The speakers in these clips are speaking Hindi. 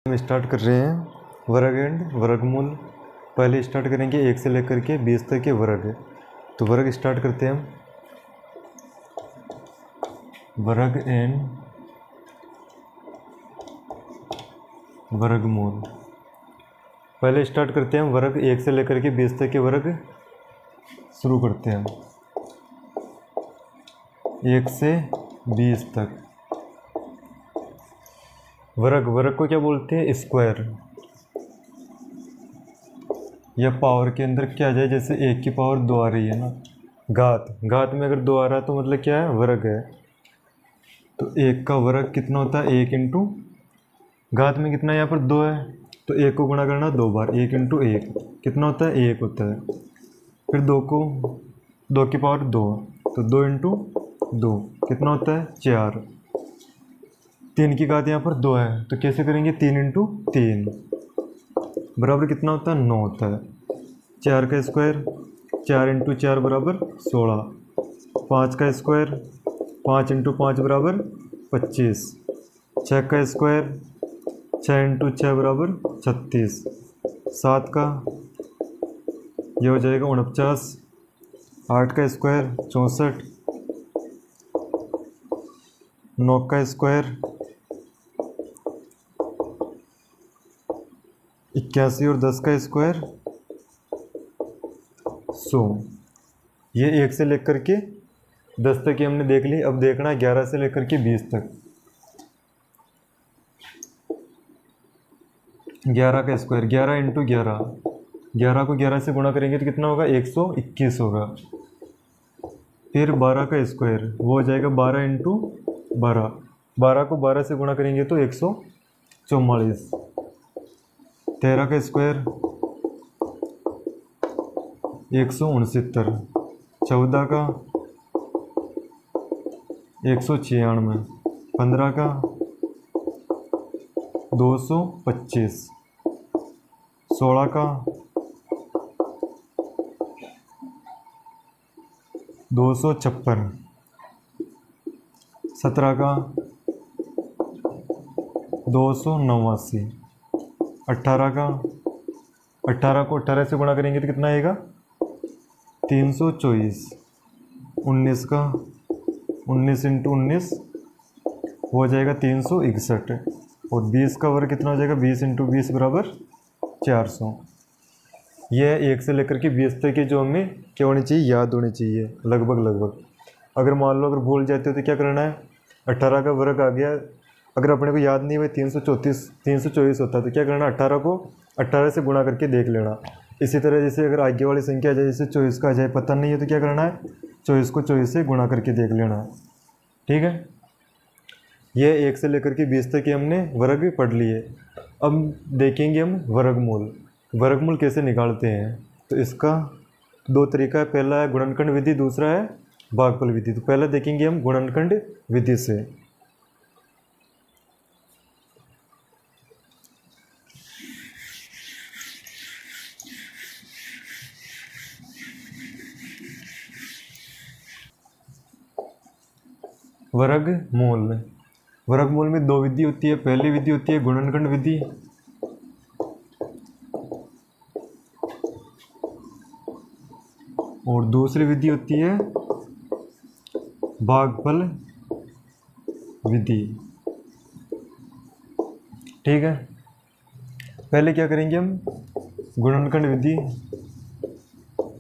हम स्टार्ट कर रहे हैं वर्ग एंड वर्गमूल। पहले स्टार्ट करेंगे 1 से लेकर के 20 तक के वर्ग। तो वर्ग स्टार्ट करते हैं हम। वर्ग एंड वर्गमूल। पहले स्टार्ट करते हैं वर्ग 1 से लेकर के 20 तक के वर्ग शुरू करते हैं हम। 1 से 20 तक वर्ग। वर्ग को क्या बोलते हैं? स्क्वायर या पावर के अंदर क्या आ जाए, जैसे 1 की पावर 2 आ रही है ना, घात में अगर 2 आ रहा है तो मतलब क्या है? वर्ग है। तो 1 का वर्ग कितना होता है? 1 इंटू घात में कितना यहाँ पर 2 है, तो 1 को गुणा करना 2 बार। 1 इंटू 1 कितना होता है? 1 होता है। फिर 2 की पावर 2, तो 2 इंटू 2 कितना होता है? 4। 3 की घात यहाँ पर 2 है, तो कैसे करेंगे? 3 इंटू 3 बराबर कितना होता है? 9 होता है। 4 का स्क्वायर, 4 इंटू 4 बराबर 16। 5 का स्क्वायर, 5 इंटू 5 बराबर 25। 6 का स्क्वायर, 6 इंटू 6 बराबर 36। 7 का ये हो जाएगा 49। 8 का स्क्वायर 64। 9 का स्क्वायर 81 और 10 का स्क्वायर 100। ये 1 से लेकर के 10 तक की हमने देख ली। अब देखना है 11 से लेकर के 20 तक। 11 का स्क्वायर, 11 इंटू 11, 11 को 11 से गुणा करेंगे तो कितना होगा? 121 होगा। फिर 12 का स्क्वायर, वो हो जाएगा 12 इंटू 12, 12 को 12 से गुणा करेंगे तो 144। 13 का स्क्वायर 169। 14 का 196। 15 का 225। 16 का 256। 17 का 289। 18 का 18 को 18 से गुणा करेंगे तो कितना आएगा? 324। 19 का 19 इंटू 19 हो जाएगा 361। और 20 का वर्ग कितना हो जाएगा? 20 इंटू 20 बराबर 400। यह 1 से लेकर के 20 तक की जो हमें क्या होनी चाहिए? याद होनी चाहिए लगभग। अगर मान लो अगर भूल जाते हो तो क्या करना है? 18 का वर्ग आ गया, अगर अपने को याद नहीं हुआ 324 होता है, तो क्या करना? 18 को 18 से गुणा करके देख लेना। इसी तरह जैसे अगर आगे वाली संख्या आ जाए, जैसे 24 का आ जाए, पता नहीं है तो क्या करना है? 24 को 24 से गुणा करके देख लेना। ठीक है, यह 1 से लेकर के 20 तक की हमने वर्ग पढ़ लिए। अब देखेंगे हम वर्गमूल। वर्गमूल कैसे निकालते हैं? तो इसका 2 तरीका है। पहला है गुणनखंड विधि, दूसरा है भागफल विधि। तो पहले देखेंगे हम गुणनखंड विधि से। वर्गमूल। वर्गमूल में 2 विधि होती है। पहली विधि होती है गुणनखंड विधि, और दूसरी विधि होती है भागफल विधि। ठीक है, पहले क्या करेंगे हम? गुणनखंड विधि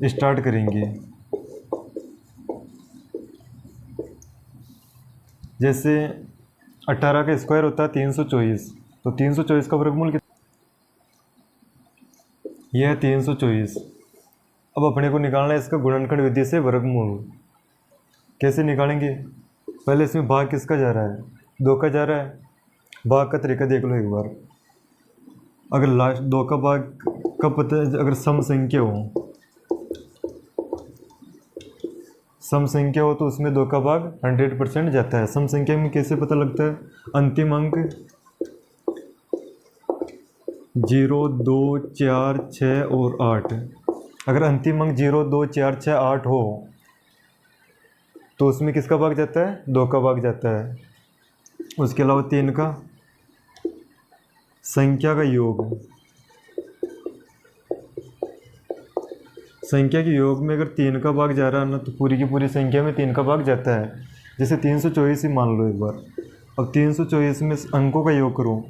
स्टार्ट करेंगे। जैसे 18 का स्क्वायर होता है 324, तो 324 का वर्गमूल कितना? यह है 324। अब अपने को निकालना है इसका गुणनखंड विधि से वर्गमूल। कैसे निकालेंगे? पहले इसमें भाग किसका जा रहा है? 2 का जा रहा है। भाग का तरीका देख लो एक बार। अगर लास्ट 2 का भाग का पता, अगर सम संख्या हो तो उसमें 2 का भाग 100% जाता है। सम संख्या में कैसे पता लगता है? अंतिम अंक 0, 2, 4, 6 और 8। अगर अंतिम अंक 0, 2, 4, 6, 8 हो तो उसमें किसका भाग जाता है? 2 का भाग जाता है। उसके अलावा 3 का, संख्या का योग, संख्या के योग में अगर 3 का भाग जा रहा है ना तो पूरी की पूरी संख्या में 3 का भाग जाता है। जैसे 324 ही मान लो एक बार। अब 324 में अंकों का योग करो,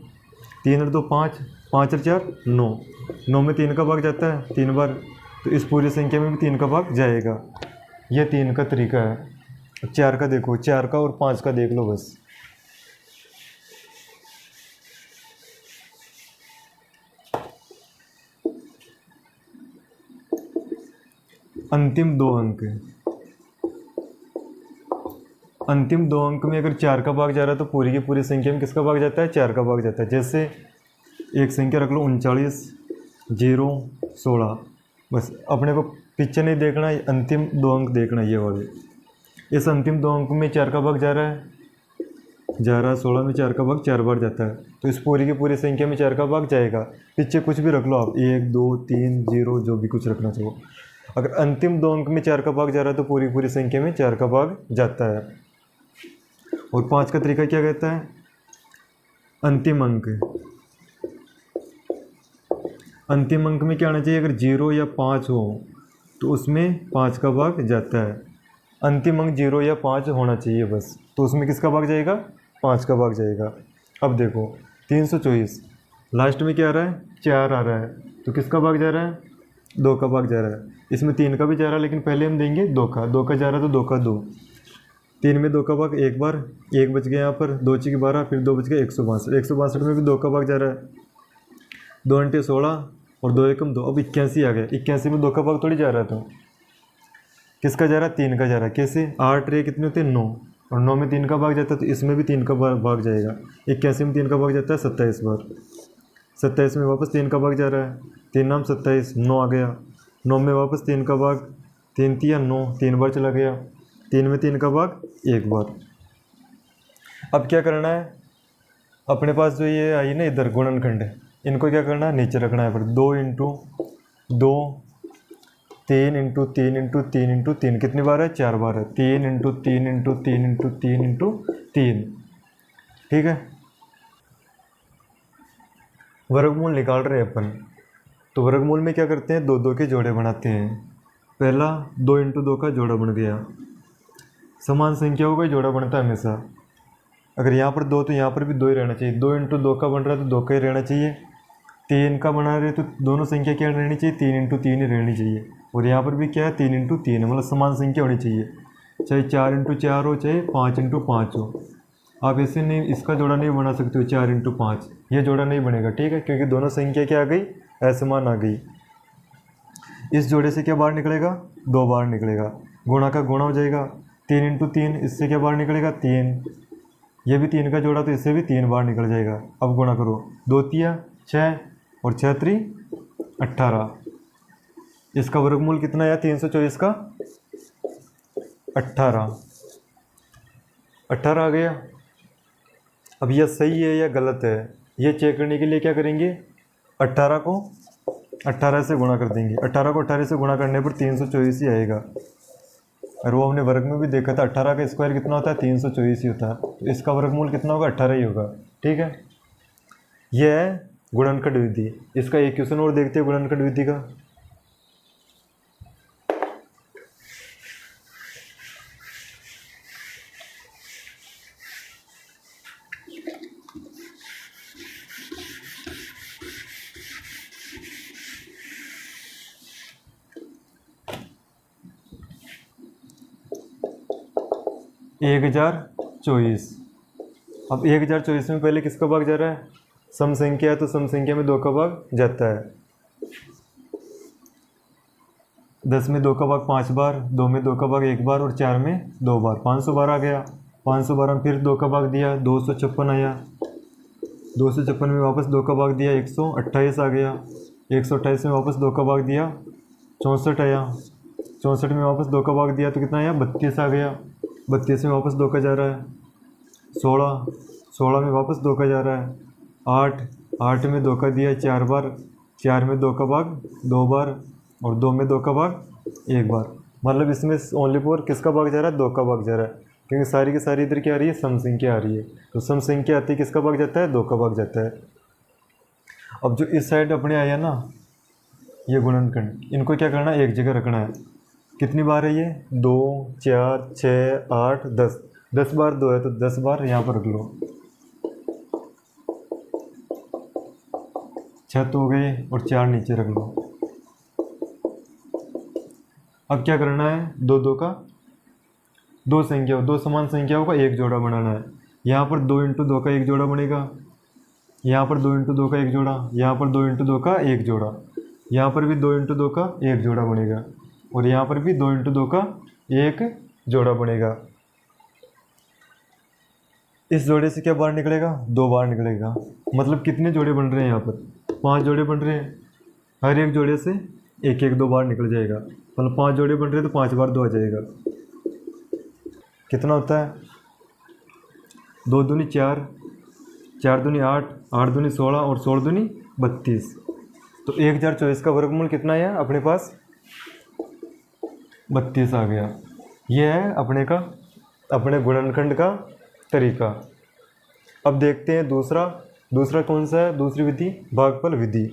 3 और 2 5, 5 और 4 9, 9 में 3 का भाग जाता है 3 बार, तो इस पूरी संख्या में भी 3 का भाग जाएगा। यह 3 का तरीका है। अब 4 का देखो, 4 का और 5 का देख लो बस। अंतिम 2 अंक, अंतिम 2 अंक में अगर 4 का भाग जा रहा है तो पूरी की पूरी संख्या में किसका भाग जाता है? 4 का भाग जाता है। जैसे एक संख्या रख लो 39 0 16, बस अपने को पीछे नहीं देखना, अंतिम 2 अंक देखना ये वाले। इस अंतिम 2 अंक में 4 का भाग जा रहा है 16 में 4 का भाग 4 बार जाता है, तो इस पूरी की पूरी संख्या में 4 का भाग जाएगा। पीछे कुछ भी रख लो आप, 1 2 3 0 जो भी कुछ रखना चाहो। अगर अंतिम 2 अंक में 4 का भाग जा रहा है तो पूरी पूरी संख्या में 4 का भाग जाता है। और 5 का तरीका क्या कहता है? अंतिम अंक, अंतिम अंक में क्या आना चाहिए? अगर 0 या 5 हो तो उसमें 5 का भाग जाता है। अंतिम अंक 0 या 5 होना चाहिए बस, तो उसमें किसका भाग जाएगा? 5 का भाग जाएगा। अब देखो 324 लास्ट में क्या आ रहा है? 4 आ रहा है, तो किसका भाग जा रहा है? 2 का भाग जा रहा है। इसमें 3 का भी जा रहा है, लेकिन पहले हम देंगे 2 का। 2 का जा रहा है तो 2 का 2, 3 में 2 का भाग एक बार, 1 बच गया यहाँ पर, 2 × 12, फिर 2 बच गया 162। 162 में भी 2 का भाग जा रहा है, 2 × 16 और 2 × 2, अब 81 आ गया। 81 में 2 का भाग थोड़ी जा रहा है, तो किसका जा रहा है? 3 का जा रहा है। कैसे? 8 रे कितने होते हैं? 9, और 9 में 3 का भाग जाता है, तो इसमें भी 3 का भाग जाएगा। 81 में 3 का भाग जाता है 27 बार, 27 में वापस 3 का भाग जा रहा है, 3 नाम 27, 9 आ गया। 9 में वापस 3 का भाग, 3 तिया 9, 3 बार चला गया। 3 में 3 का भाग 1 बार। अब क्या करना है? अपने पास जो ये आई ना इधर गुणनखंड, इनको क्या करना है? नीचे रखना है। पर 2 × 2 3 × 3 × 3 × 3 कितनी बार है? 4 बार है। 3 × 3 × 3 × 3 × 3, ठीक है। वर्गमूल निकाल रहे हैं अपन, तो वर्गमूल में क्या करते हैं? 2 2 के जोड़े बनाते हैं। पहला 2 × 2 का जोड़ा बन गया। समान संख्याओं का जोड़ा बनता है हमेशा। अगर यहाँ पर 2 तो यहाँ पर भी 2 ही रहना चाहिए। 2 × 2 का बन रहा है तो 2 का ही रहना चाहिए। 3 का बना रहे तो दोनों संख्या क्या रहनी चाहिए? 3 × 3 ही रहनी चाहिए। और यहाँ पर भी क्या है? 3 × 3 है, मतलब समान संख्या होनी चाहिए। चाहे 4 × 4 हो, चाहे 5 × 5 हो। आप ऐसे नहीं, इसका जोड़ा नहीं बना सकते हो 4 × 5, ये जोड़ा नहीं बनेगा, ठीक है, क्योंकि दोनों संख्या क्या आ गई? असमान आ गई। इस जोड़े से क्या बाहर निकलेगा? 2 बाहर निकलेगा। गुणा का गुणा हो जाएगा। 3 × 3, इससे क्या बाहर निकलेगा? 3। ये भी 3 का जोड़ा, तो इससे भी 3 बाहर निकल जाएगा। अब गुणा करो, 2 तिया 6 और 6 × 3 18। इसका वर्गमूल कितना आया? 324 का 18 आ गया। अब यह सही है या गलत है, ये चेक करने के लिए क्या करेंगे? 18 को 18 से गुणा कर देंगे। 18 को 18 से गुणा करने पर 324 ही आएगा। और वो हमने वर्ग में भी देखा था, 18 का स्क्वायर कितना होता है? 324 ही होता है। तो इसका वर्गमूल कितना होगा? 18 ही होगा, ठीक है। यह है गुणनखंड विधि। इसका एक क्वेश्चन और देखते हैं गुणनखंड विधि का। एक 1024। अब 1024 में पहले किसका भाग जा रहा है? सम संख्या है, तो सम संख्या में 2 का भाग जाता है। 10 में 2 का भाग 5 बार, 2 में 2 का भाग 1 बार और 4 में 2 बार, 512 आ गया। 512 में फिर 2 का भाग दिया, 256 आया। 256 में वापस 2 का भाग दिया, 128 आ गया। 128 में वापस 2 का भाग दिया, 64 आया। 64 में वापस 2 का भाग दिया तो कितना आया? 32 आ गया। 32 में वापस 2 का जा रहा है। 16 में वापस 2 का जा रहा है। 8 में 2 का दिया 4 बार, 4 में 2 का भाग 2 बार और 2 में 2 का भाग 1 बार। मतलब इसमें ओनली फॉर किसका भाग जा रहा है? 2 का भाग जा रहा है, क्योंकि सारी की सारी इधर क्या आ रही है? सम संख्या आ रही है। तो सम संख्या आती है, किसका भाग जाता है? 2 का भाग जाता है। अब जो इस साइड अपने आया ना, ये गुणनखंड, इनको क्या करना है, एक जगह रखना है। कितनी बार है ये, 2 4 6 8 10, 10 बार 2 है तो 10 बार यहाँ पर रख लो। 6 तो हो गए और 4 नीचे रख लो। अब क्या करना है, दो दो का दो संख्या, दो समान संख्याओं का एक जोड़ा बनाना है। यहाँ पर 2 इंटू 2 का एक जोड़ा बनेगा, यहाँ पर 2 इंटू 2 का एक जोड़ा, यहाँ पर 2 इंटू 2 का एक जोड़ा, यहाँ पर भी 2 इंटू 2 का एक जोड़ा बनेगा, और यहाँ पर भी 2 इंटू 2 का एक जोड़ा बनेगा। इस जोड़े से क्या बाहर निकलेगा, 2 बार निकलेगा। मतलब कितने जोड़े बन रहे हैं, यहाँ पर 5 जोड़े बन रहे हैं। हर एक जोड़े से एक एक 2 बार निकल जाएगा, मतलब 5 जोड़े बन रहे हैं तो 5 बार 2 आ जाएगा। कितना होता है, 2 दूनी 4, 4 दूनी 8, 8 दूनी 16 और 16 दूनी 32। तो 1024 का वर्गमूल कितना है अपने पास, 32 आ गया। यह है अपने गुणनखंड का तरीका। अब देखते हैं दूसरा कौन सा है, दूसरी विधि भागफल विधि।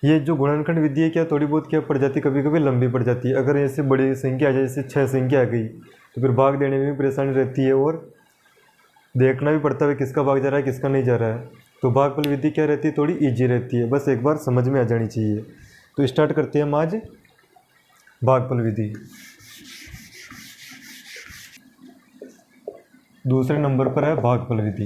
ये जो गुणनखंड विधि है क्या थोड़ी बहुत क्या पड़ जाती है, कभी कभी लंबी पड़ जाती है। अगर ऐसे बड़ी संख्या आ जाए, जैसे 6 संख्या आ गई, तो फिर भाग देने में भी परेशानी रहती है और देखना भी पड़ता है किसका भाग जा रहा है किसका नहीं जा रहा है। तो भागफल विधि क्या रहती है, थोड़ी इजी रहती है, बस एक बार समझ में आ जानी चाहिए। तो स्टार्ट करते हैं हम आज भागफल विधि। दूसरे नंबर पर है भागफल विधि।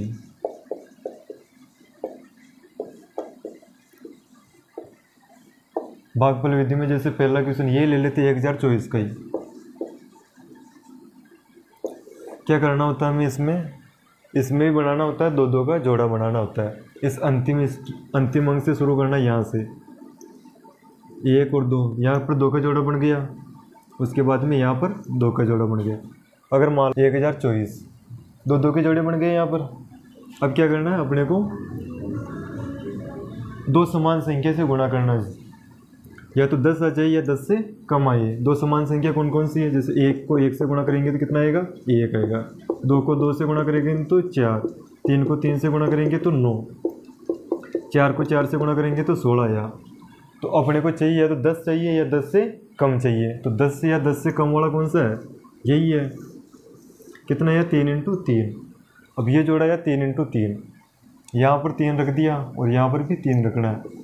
भागफल विधि में जैसे पहला क्वेश्चन ये ले लेते 1024 का ही। क्या करना होता है हमें, इसमें भी बनाना होता है, 2 2 का जोड़ा बनाना होता है। इस अंतिम अंक से शुरू करना, यहाँ से 1 और 2, यहाँ पर 2 का जोड़ा बन गया, उसके बाद में यहाँ पर 2 का जोड़ा बन गया। अगर मान 1024 2 2 के जोड़े बन गए यहाँ पर। अब क्या करना है, अपने को 2 समान संख्या से गुणा करना है, या तो 10 आ जाए या 10 से कम आए। 2 समान संख्या कौन कौन सी है, जैसे 1 को 1 से गुणा करेंगे तो कितना आएगा, 1 आएगा। 2 को 2 से गुणा करेंगे तो 4, 3 को 3 से गुणा करेंगे तो 9, 4 को 4 से गुणा करेंगे तो 16 आया। तो अपने को चाहिए या तो 10 चाहिए या 10 से कम चाहिए। तो 10 से या 10 से कम वाला कौन सा है, यही है। कितना है, 3 इंटू 3। अब ये जोड़ा है 3 इंटू 3, यहाँ पर 3 रख दिया और यहाँ पर भी 3 रखना है।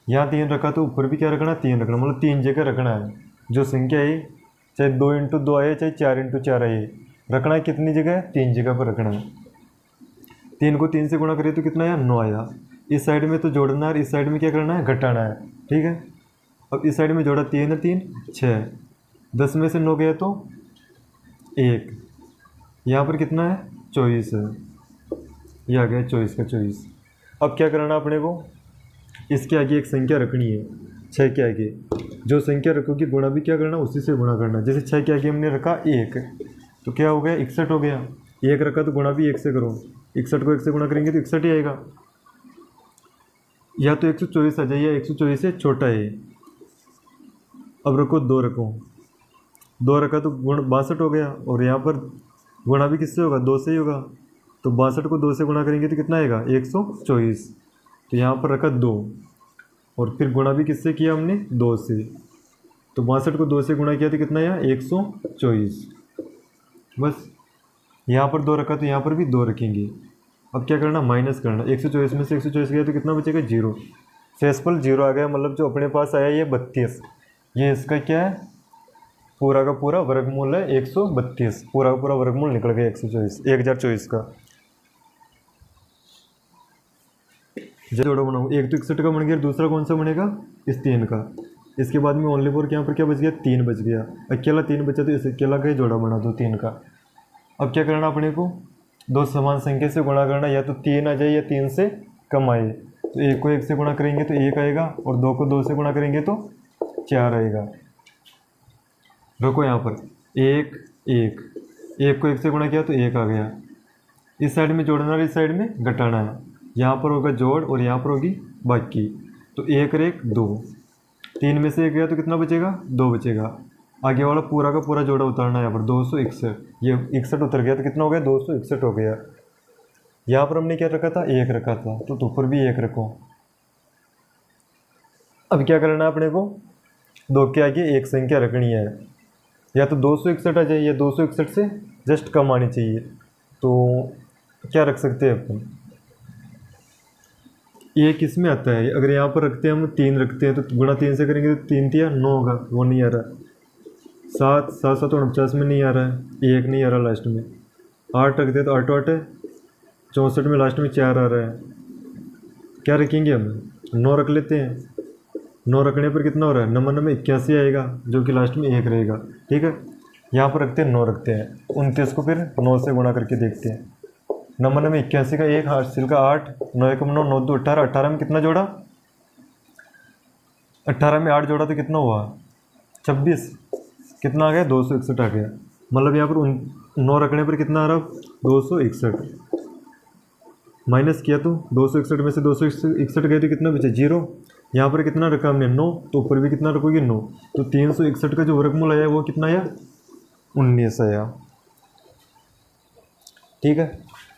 यहाँ 3 रखा तो ऊपर भी क्या रखना है, 3 रखना, मतलब 3 जगह रखना है। जो संख्या है चाहे 2 इंटू 2 आए चाहे 4 इंटू 4 आए, रखना है कितनी जगह, 3 जगह पर रखना है। 3 को 3 से गुणा करिए तो कितना आया, 9 आया। इस साइड में तो जोड़ना है, इस साइड में क्या करना है, घटाना है, ठीक है। अब इस साइड में जोड़ा 3 है 3 6, 10 में से 9 गया तो 1, यहाँ पर कितना है 24 है, यह आ गया 24 का 24। अब क्या करना अपने को, इसके आगे एक संख्या रखनी है, 6 के आगे जो संख्या रखोगी गुणा भी क्या करना, उसी से गुणा करना। जैसे 6 के आगे हमने रखा 1, तो क्या हो गया, 61 हो गया। 1 रखा तो गुणा भी 1 से करो, 61 को 1 से गुणा करेंगे तो 61 ही आएगा। या तो 124 आ जाए या 124 से छोटा है। अब रखो 2 रखो, 2 रखा तो गुण 62 हो गया, और यहाँ पर गुणा भी किससे होगा, 2 से ही होगा। तो 62 को 2 से गुणा करेंगे तो कितना आएगा, 124। तो यहाँ पर रखा 2, और फिर गुणा भी किससे किया हमने, 2 से। तो 62 को 2 से गुणा किया तो कितना आया, 124। बस यहाँ पर 2 रखा तो यहाँ पर भी 2 रखेंगे। अब क्या करना, माइनस करना। 124 में से 124 गया तो कितना बचेगा, 0। शेषफल 0 आ गया, मतलब जो अपने पास आया ये 32। ये इसका क्या है, पूरा का पूरा वर्गमूल है 132। पूरा का पूरा वर्गमूल निकल गया 1024 का। जोड़ा बनाऊँ, एक तो 61 का बन गया, दूसरा कौन सा बनेगा, इस 3 का। इसके बाद में ओनली फोर यहाँ पर क्या बच गया, 3 बच गया। अकेला 3 बचा तो इस अकेला का ही जोड़ा बना दो 3 का। अब क्या करना अपने को, 2 समान संख्या से गुणा करना, या तो 3 आ जाए या 3 से कम आए। तो 1 को 1 से गुणा करेंगे तो 1 आएगा, और 2 को 2 से गुणा करेंगे तो 4 आएगा। रुको यहाँ पर 1 1 को 1 से गुणा किया तो 1 आ गया। इस साइड में जोड़ना है, इस साइड में घटाना है। यहाँ पर होगा जोड़ और यहाँ पर होगी बाकी। तो 1 और 1 2, 3 में से 1 गया तो कितना बचेगा, 2 बचेगा। आगे वाला पूरा का पूरा जोड़ा उतारना है यहाँ पर 261। ये 61 उतर गया तो कितना हो गया, 261 हो गया। यहाँ पर हमने क्या रखा था, 1 रखा था, तो ऊपर भी 1 रखो। अब क्या करना है अपने को, 2 के आगे एक संख्या रखनी है, या तो 261 आ जाए या 261 से जस्ट कम आनी चाहिए। तो क्या रख सकते हैं अपन, ये किस में आता है, अगर यहाँ पर रखते हैं हम 3 रखते हैं तो गुणा 3 से करेंगे तो 3 तिया 9 होगा, वो नहीं आ रहा। 7 7 7 49 में नहीं आ रहा है, 1 नहीं आ रहा लास्ट में। 8 रखते हैं तो 8 8 है, 64 में लास्ट में 4 आ रहा है। क्या रखेंगे हम, 9 रख लेते हैं। 9 रखने पर कितना हो रहा है, नंबर में 81 आएगा, जो कि लास्ट में 1 रहेगा। ठीक है, यहाँ पर रखते हैं 9 रखते हैं, 29 को फिर 9 से गुणा करके देखते हैं। नंबर में 81 का 1 हासिल का 8, 9 1 9 9 2 18, 18 में कितना जोड़ा, 18 में 8 जोड़ा तो कितना हुआ 26, कितना आ गया 261 आ गया। मतलब यहाँ पर 9 रखने पर कितना आ रहा 261, माइनस किया तो 261 में से 261 गए तो कितना बचे 0। यहाँ पर कितना रखा हमने 9, तो ऊपर भी कितना रखोगे 9, तो 361 का जो वर्गमूल आया वो कितना आया 19 आया। ठीक है,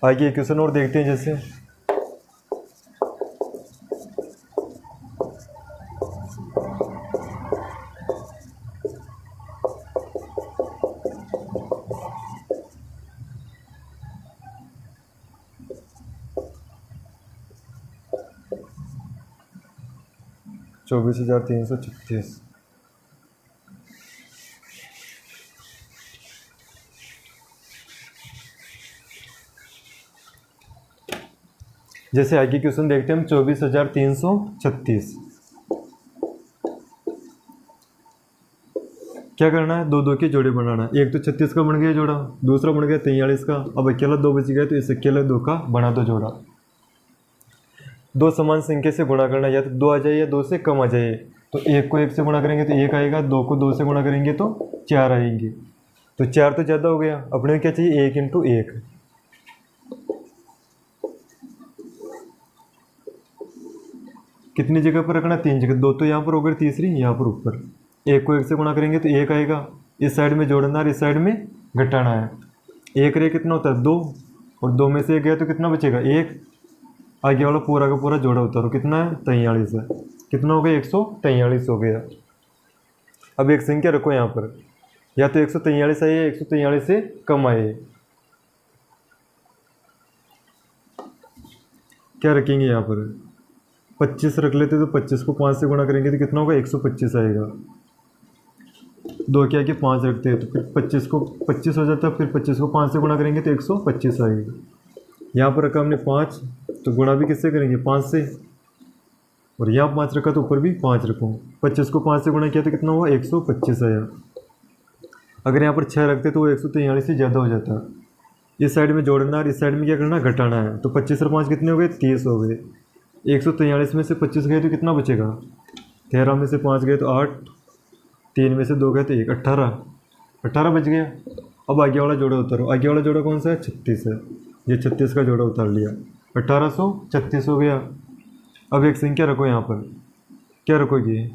आगे क्वेश्चन और देखते हैं। जैसे चौबीस 336, जैसे आगे क्वेश्चन देखते हैं हम 24,336। क्या करना है, 2 2 के जोड़े बनाना है। एक तो 36 का बन गया जोड़ा, दूसरा बन गया 43 का। अब अकेला 2 बच गया तो इस अकेले 2 का बना दो जोड़ा। 2 समान संख्या से गुणा करना, या तो 2 आ जाए या 2 से कम आ जाए। तो 1 को 1 से गुणा करेंगे तो 1 आएगा, 2 को 2 से गुणा करेंगे तो 4 आएंगे। तो 4 तो ज़्यादा हो गया, अपने को क्या चाहिए 1 × 1। कितनी जगह पर रखना, 3 जगह, 2 तो यहाँ पर हो गई, तीसरी यहाँ पर ऊपर। 1 को 1 से गुणा करेंगे तो 1 आएगा, इस साइड में जोड़ना और इस साइड में घटाना है। 1 रे कितना होता है 2, और 2 में से 1 गया तो कितना बचेगा 1। आगे वाला पूरा का पूरा जोड़ा उतारो, कितना है 43 है, कितना हो गया 143 हो गया। अब एक संख्या रखो यहाँ पर, या तो 143 आए या 143 से कम आए। क्या रखेंगे यहाँ पर, 25 रख लेते तो 25 को 5 से गुणा करेंगे तो कितना होगा 125 आएगा। 2 के आगे 5 रखते हैं तो फिर 25 को 25 हो जाता है, फिर 25 को 5 से गुणा करेंगे तो 125 आएगा। यहाँ पर रखा हमने 5, तो गुणा भी किससे करेंगे 5 से, और यहाँ 5 रखा तो ऊपर भी 5 रखो। 25 को 5 से गुणा किया तो कितना हुआ 125 आया। अगर यहाँ पर 6 रखते तो वो 143 से ज़्यादा हो जाता। इस साइड में जोड़ना और इस साइड में क्या करना घटाना है। तो 25 और 5 कितने हो गए 30 हो गए। 143 में से 25 गए तो कितना बचेगा, 13 में से 5 गए तो 8, 3 में से 2 गए तो 1, 18 बच गया। अब आगे वाला जोड़ा उतारो, आगे वाला जोड़ा कौन सा है 36 है, ये 36 का जोड़ा उतार लिया, 1836 हो गया। अब एक संख्या रखो यहाँ पर, क्या रखोगे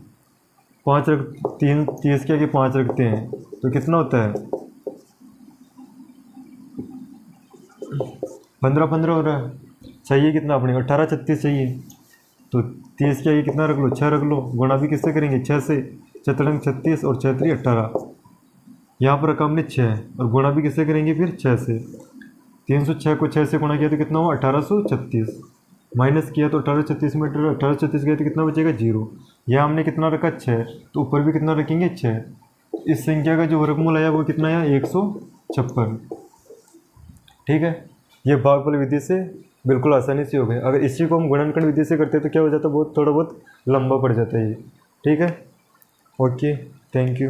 5 रख, 3 30 के आगे 5 रखते हैं तो कितना होता है 15 हो रहा है। चाहिए कितना अपने 1836 चाहिए, तो 30 के आगे कितना रख लो 6 रख लो। गुणा भी किससे करेंगे 6 से, 4 36 और 6 3 18। यहाँ पर रखा हमने 6 और गुणा भी किससे करेंगे फिर 6 से। 306 को 6 से गुणा किया तो कितना हुआ 1836, माइनस किया तो 1836 में 1836 गया तो कितना बचेगा 0। यहाँ हमने कितना रखा 6, तो ऊपर भी कितना रखेंगे 6। इस संख्या का जो वर्गमूल आया वो कितना आया 156। ठीक है, ये भागफल विधि से बिल्कुल आसानी से हो गए। अगर इसी को हम गुणनखंड विधि से करते तो क्या हो जाता, बहुत थोड़ा बहुत लंबा पड़ जाता है ये। ठीक है, ओके, थैंक यू।